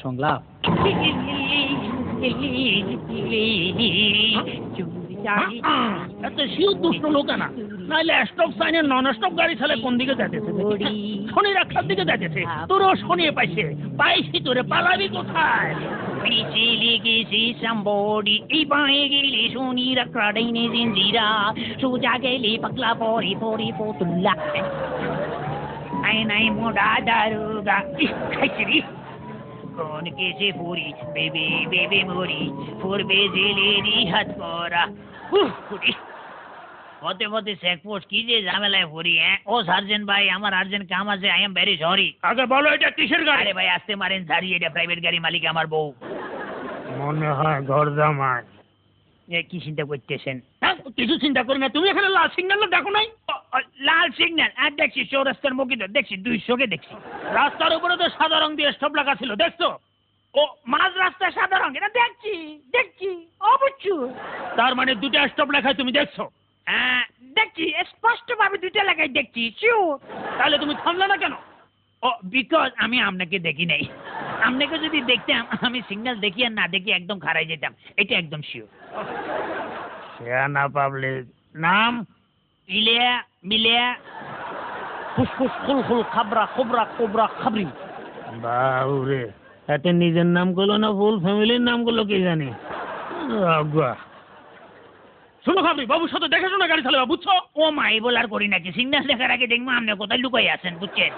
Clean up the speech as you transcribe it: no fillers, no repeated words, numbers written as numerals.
সংলাপ। এত শিও দুষ্ট লোক না, নাহলে স্টপ সাইনে নন স্টপ গাড়ি চালে কোন দিকে যাইতেছে? শনি রাখার দিকে যাইতেছে। তোরও শনি পাইছে, পাইছি তোরে, পালাবি কোথায়? পিছিয়ে গেছি সাম্বরি, এই বাঁয়ে গেলে শনি রাখা ডাইনে জিঞ্জিরা, সোজা গেলে পাগলা পরে পরে পতুল্লা। আই নাই মোড়া দারুগা, খাইছি রে কোন কেসে পুরি, বেবে বেবে মরি, পূর্বে জেলেরই হাত করা। হতে হতে চেকপোস্ট কি যে ঝামেলায় পড়ি। হ্যাঁ ও সার্জেন্ট ভাই, আমার আর্জেন্ট কাম আছে, আই এম ভেরি সরি। আগে বলো এটা কিসের গাড়ি? আরে ভাই আসতে মারেন সারি, এটা প্রাইভেট গাড়ি, মালিক আমার বউ। মনে হয় ঘরজামাই। কি চিন্তা করতেছেন? কিছু চিন্তা করি না। তুমি এখানে লাল সিগন্যাল দেখো নাই? লাল সিগন্যাল আর দেখছি, চৌরাস্তার মুখে তো দেখছি, 200-কে দেখছি। রাস্তার উপরে তো সাদা রং দিয়ে স্টপ লেখা ছিল, দেখছো? ও মাঝ রাস্তায় সাদা রঙ, এটা দেখছি দেখছি অবশ্যই। তার মানে দুটো স্টপ লেখায় তুমি দেখছো? হ্যাঁ দেখছি, স্পষ্ট ভাবে 2টা লাগাই দেখছি, শিওর। তাহলে তুমি থামলে না কেন? ও বিকজ আমি আপনাকে দেখি নাই। আপনাকে যদি দেখতাম, আমি সিগন্যাল দেখি আর না দেখি একদম খারাই যেতাম, এটা একদম শিওর। শেয়ানা পাবলিক। নাম? ইলিয়া মিলিয়া ফুসফুস খুলখুল খাবরা খবরা কোবরা খাবরি। বাউরে, এতে নিজের নাম গুলো না ফুল ফ্যামিলির নাম গুলো কি জানি। শোনো খাবরি, বাবুর সাথে দেখে শোনা গাড়ি চালাবা, বুঝছো? ও মা, এই বলার করি নাকি? সিগন্যাল দেখার আগে দেখবো আপনি কোথায় লুকাই আছেন, বুঝছেন?